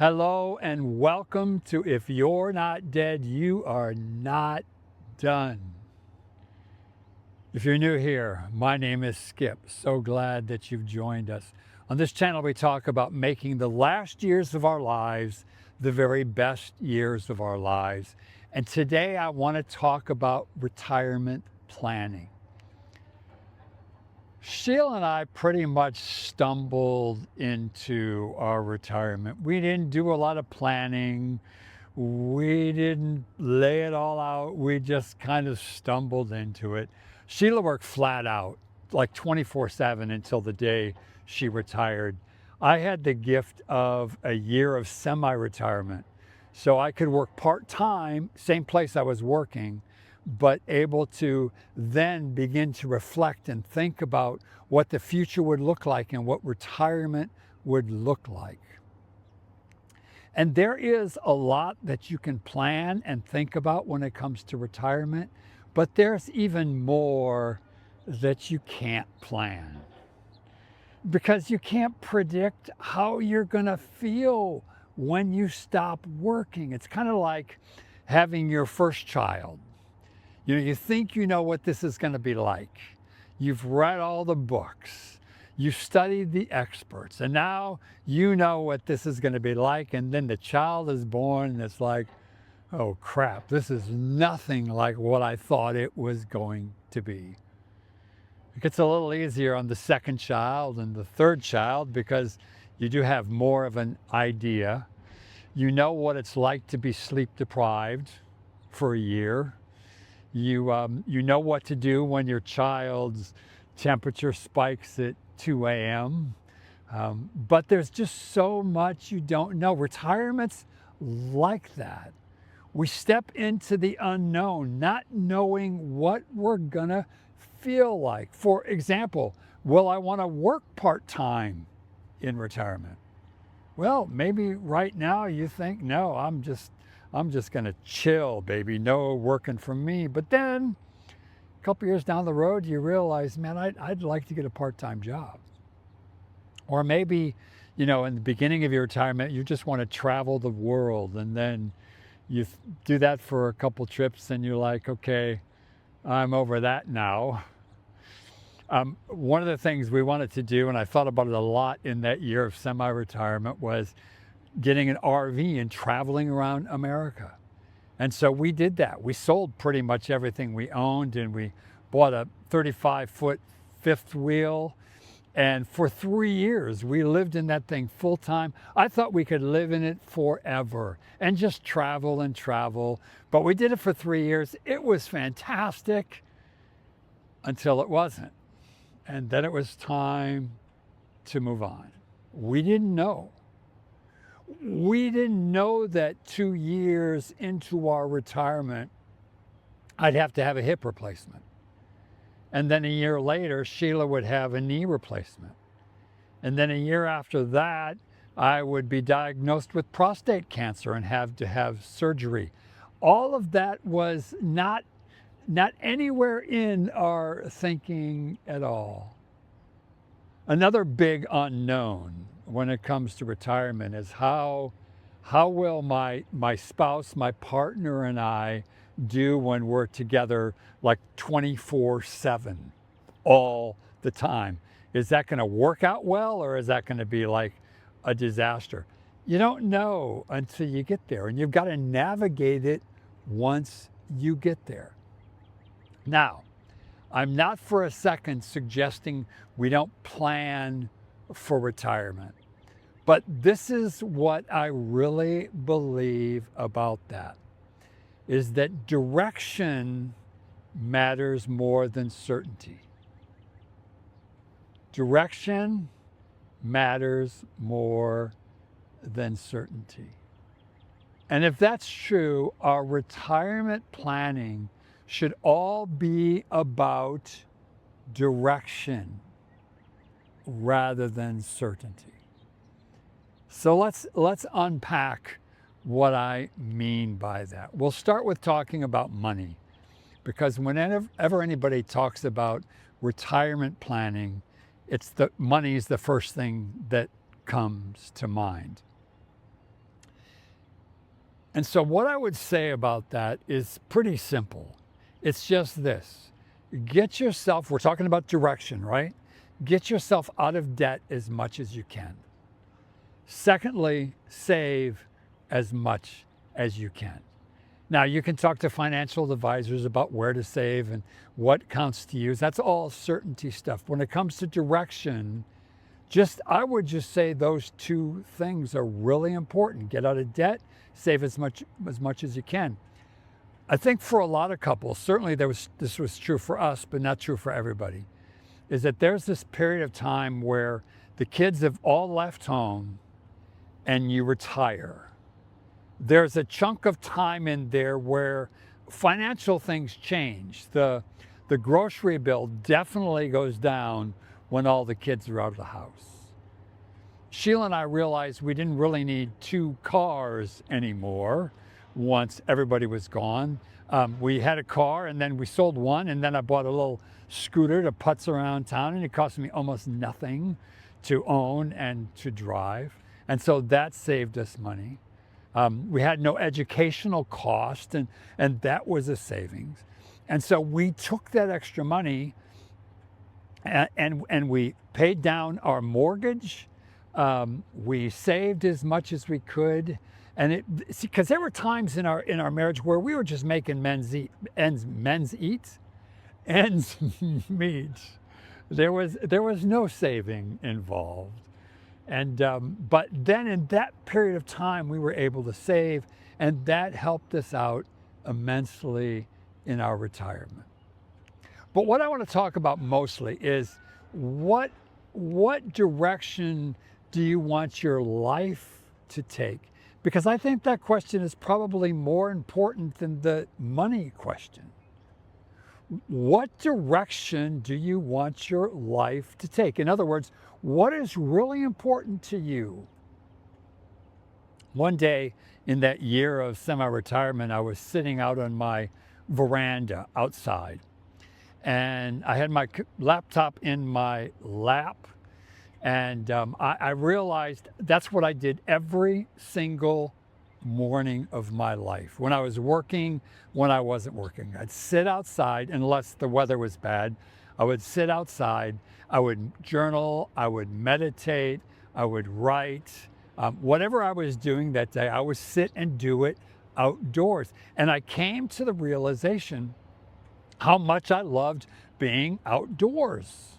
Hello and welcome to If You're Not Dead, You Are Not Done. If you're new here, my name is Skip. So glad that you've joined us. On this channel, we talk about making the last years of our lives the very best years of our lives. And today I want to talk about retirement planning. Sheila and I pretty much stumbled into our retirement. We didn't do a lot of planning. We didn't lay it all out. We just kind of stumbled into it. Sheila worked flat out, like 24/7 until the day she retired. I had the gift of a year of semi-retirement. So I could work part-time, same place I was working, but able to then begin to reflect and think about what the future would look like and what retirement would look like. And there is a lot that you can plan and think about when it comes to retirement, but there's even more that you can't plan because you can't predict how you're going to feel when you stop working. It's kind of like having your first child. You think you know what this is going to be like. You've read all the books. You've studied the experts. And now you know what this is going to be like. And then the child is born and it's like, oh crap, this is nothing like what I thought it was going to be. It gets a little easier on the second child and the third child because you do have more of an idea. You know what it's like to be sleep deprived for a year. You know what to do when your child's temperature spikes at 2 a.m. But there's just so much you don't know. Retirement's like that. We step into the unknown, not knowing what we're gonna feel like. For example, will I want to work part-time in retirement? Well, maybe right now you think, no, I'm just going to chill, baby. No working for me. But then a couple years down the road, you realize, man, I'd like to get a part-time job. Or maybe, in the beginning of your retirement, you just want to travel the world. And then you do that for a couple trips and you're like, okay, I'm over that now. One of the things we wanted to do, and I thought about it a lot in that year of semi-retirement, was getting an RV and traveling around America. And so we did that. We sold pretty much everything we owned and we bought a 35-foot fifth wheel. And for 3 years, we lived in that thing full time. I thought we could live in it forever and just travel and travel. But we did it for 3 years. It was fantastic until it wasn't. And then it was time to move on. We didn't know. We didn't know that 2 years into our retirement, I'd have to have a hip replacement. And then a year later, Sheila would have a knee replacement. And then a year after that, I would be diagnosed with prostate cancer and have to have surgery. All of that was not anywhere in our thinking at all. Another big unknown when it comes to retirement is how will my spouse, my partner, and I do when we're together like 24/7 all the time? Is that going to work out well, or is that going to be like a disaster? You don't know until you get there, and you've got to navigate it once you get there. Now, I'm not for a second suggesting we don't plan for retirement, but this is what I really believe about that, is that direction matters more than certainty. Direction matters more than certainty. And if that's true, our retirement planning should all be about direction rather than certainty. So let's unpack what I mean by that. We'll start with talking about money, because whenever anybody talks about retirement planning, money is the first thing that comes to mind. And so, what I would say about that is pretty simple. It's just this: get yourself, we're talking about direction, right? Get yourself out of debt as much as you can. Secondly, save as much as you can. Now, you can talk to financial advisors about where to save and what counts to use. That's all certainty stuff. When it comes to direction, I would just say those two things are really important. Get out of debt, save as much as you can. I think for a lot of couples, certainly this was true for us, but not true for everybody, is that there's this period of time where the kids have all left home and you retire. There's a chunk of time in there where financial things change. The grocery bill definitely goes down when all the kids are out of the house. Sheila and I realized we didn't really need 2 cars anymore once everybody was gone. We had a car and then we sold one, and then I bought a little scooter to putz around town, and it cost me almost nothing to own and to drive. And so that saved us money. We had no educational cost, and that was a savings. And so we took that extra money and we paid down our mortgage. We saved as much as we could, and because there were times in our marriage where we were just making ends meet. There was no saving involved, and but then in that period of time we were able to save, and that helped us out immensely in our retirement. But what I want to talk about mostly is what direction do you want your life to take? Because I think that question is probably more important than the money question. What direction do you want your life to take? In other words, what is really important to you? One day in that year of semi-retirement, I was sitting out on my veranda outside, and I had my laptop in my lap, and I realized that's what I did every single morning of my life. When I was working, when I wasn't working, I'd sit outside unless the weather was bad. I would sit outside, I would journal, I would meditate, I would write. Whatever I was doing that day, I would sit and do it outdoors. And I came to the realization how much I loved being outdoors.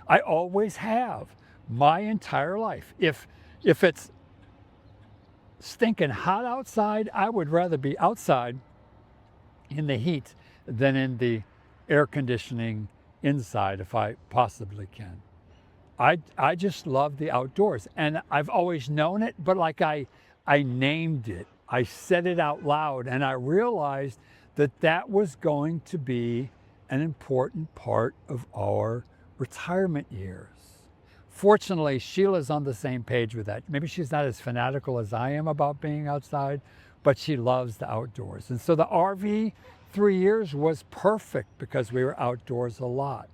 I always have my entire life. If it's stinking hot outside, I would rather be outside in the heat than in the air conditioning inside if I possibly can. I just love the outdoors, and I've always known it, but like I named it. I said it out loud, and I realized that was going to be an important part of our retirement years. Fortunately, Sheila's on the same page with that. Maybe she's not as fanatical as I am about being outside, but she loves the outdoors. And so the RV 3 years was perfect because we were outdoors a lot.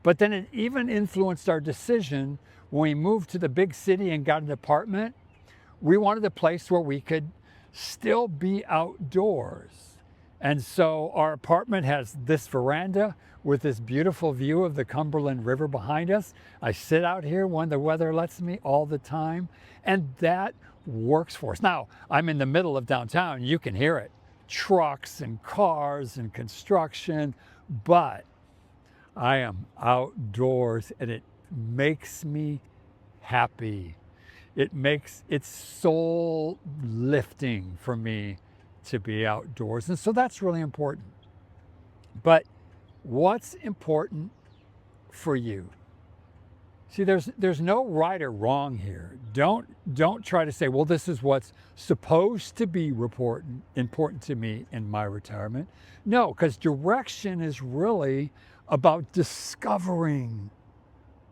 But then it even influenced our decision when we moved to the big city and got an apartment. We wanted a place where we could still be outdoors. And so our apartment has this veranda with this beautiful view of the Cumberland River behind us. I sit out here when the weather lets me all the time, and that works for us. Now, I'm in the middle of downtown. You can hear it. Trucks and cars and construction, but I am outdoors, and it makes me happy. It's soul lifting for me to be outdoors. And so that's really important. But what's important for you? See, there's no right or wrong here. Don't try to say, well, this is what's supposed to be important to me in my retirement. No, because direction is really about discovering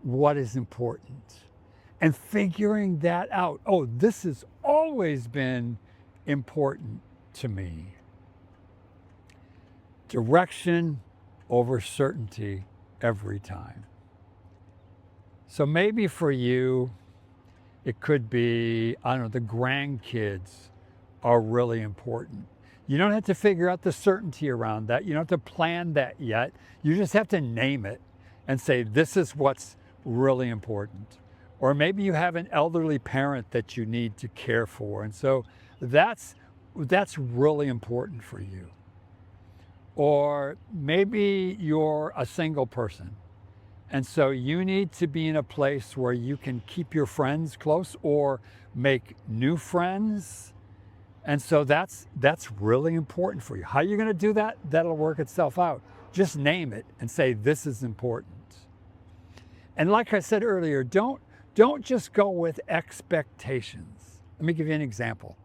what is important and figuring that out. Oh, this has always been important to me. Direction over certainty every time. So maybe for you, it could be, I don't know, the grandkids are really important. You don't have to figure out the certainty around that. You don't have to plan that yet. You just have to name it and say, this is what's really important. Or maybe you have an elderly parent that you need to care for. And so that's really important for you. Or maybe you're a single person. And so you need to be in a place where you can keep your friends close or make new friends. And so that's really important for you. How you're going to do that, that'll work itself out. Just name it and say, this is important. And like I said earlier, don't just go with expectations. Let me give you an example.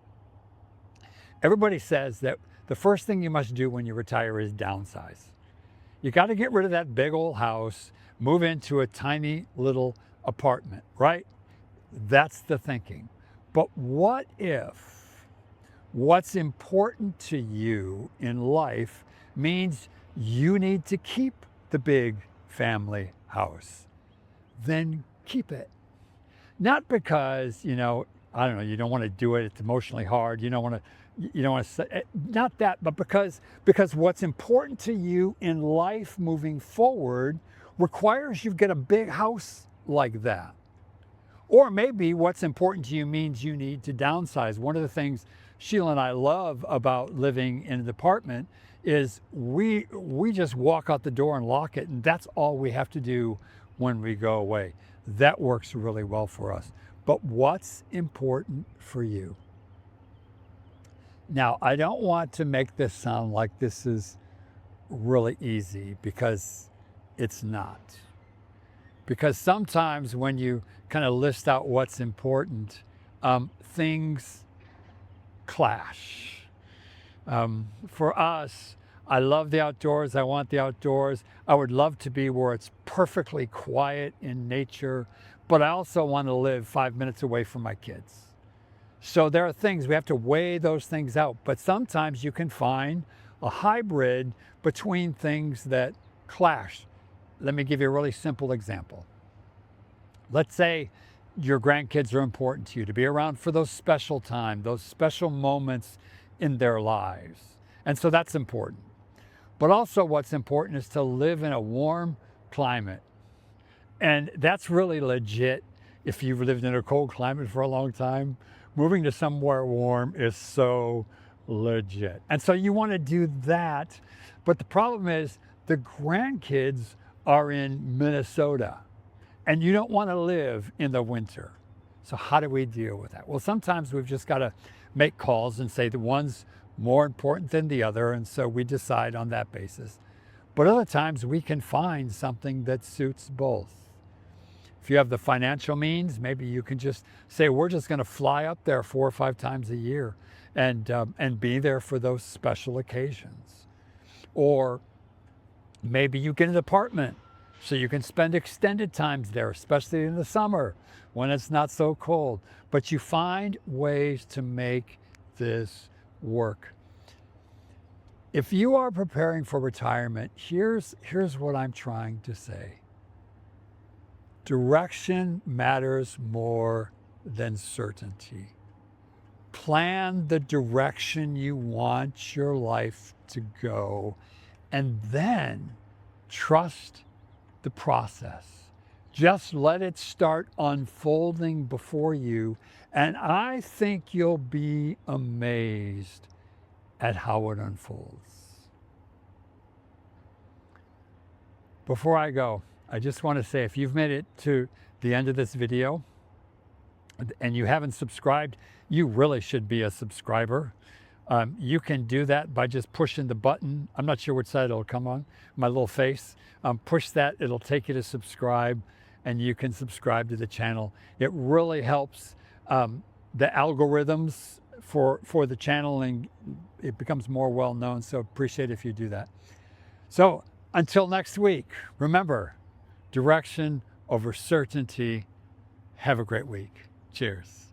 Everybody says that the first thing you must do when you retire is downsize. You got to get rid of that big old house, move into a tiny little apartment, right? That's the thinking. But what if what's important to you in life means you need to keep the big family house? Then keep it. Not because, I don't know, you don't want to do it, it's emotionally hard, you don't want to say, not that, but because what's important to you in life moving forward requires you get a big house like that. Or maybe what's important to you means you need to downsize. One of the things Sheila and I love about living in an apartment is we just walk out the door and lock it, and that's all we have to do when we go away. That works really well for us. But what's important for you? Now, I don't want to make this sound like this is really easy, because it's not. Because sometimes when you kind of list out what's important, things clash. For us, I love the outdoors. I want the outdoors. I would love to be where it's perfectly quiet in nature, but I also want to live 5 minutes away from my kids. So there are things, we have to weigh those things out. But sometimes you can find a hybrid between things that clash. Let me give you a really simple example. Let's say your grandkids are important to you, to be around for those special times, those special moments in their lives. And so that's important. But also what's important is to live in a warm climate. And that's really legit. If you've lived in a cold climate for a long time, moving to somewhere warm is so legit. And so you want to do that. But the problem is the grandkids are in Minnesota and you don't want to live in the winter. So how do we deal with that? Well, sometimes we've just got to make calls and say the one's more important than the other, and so we decide on that basis. But other times we can find something that suits both. If you have the financial means, maybe you can just say, we're just going to fly up there 4 or 5 times a year and be there for those special occasions. Or maybe you get an apartment so you can spend extended times there, especially in the summer when it's not so cold. But you find ways to make this work. If you are preparing for retirement, here's what I'm trying to say. Direction matters more than certainty. Plan the direction you want your life to go, and then trust the process. Just let it start unfolding before you, and I think you'll be amazed at how it unfolds. Before I go, I just want to say, if you've made it to the end of this video and you haven't subscribed, you really should be a subscriber. You can do that by just pushing the button. I'm not sure which side it'll come on, my little face. Push that, it'll take you to subscribe, and you can subscribe to the channel. It really helps the algorithms for the channel, and it becomes more well known. So appreciate if you do that. So until next week, remember, direction over certainty. Have a great week. Cheers.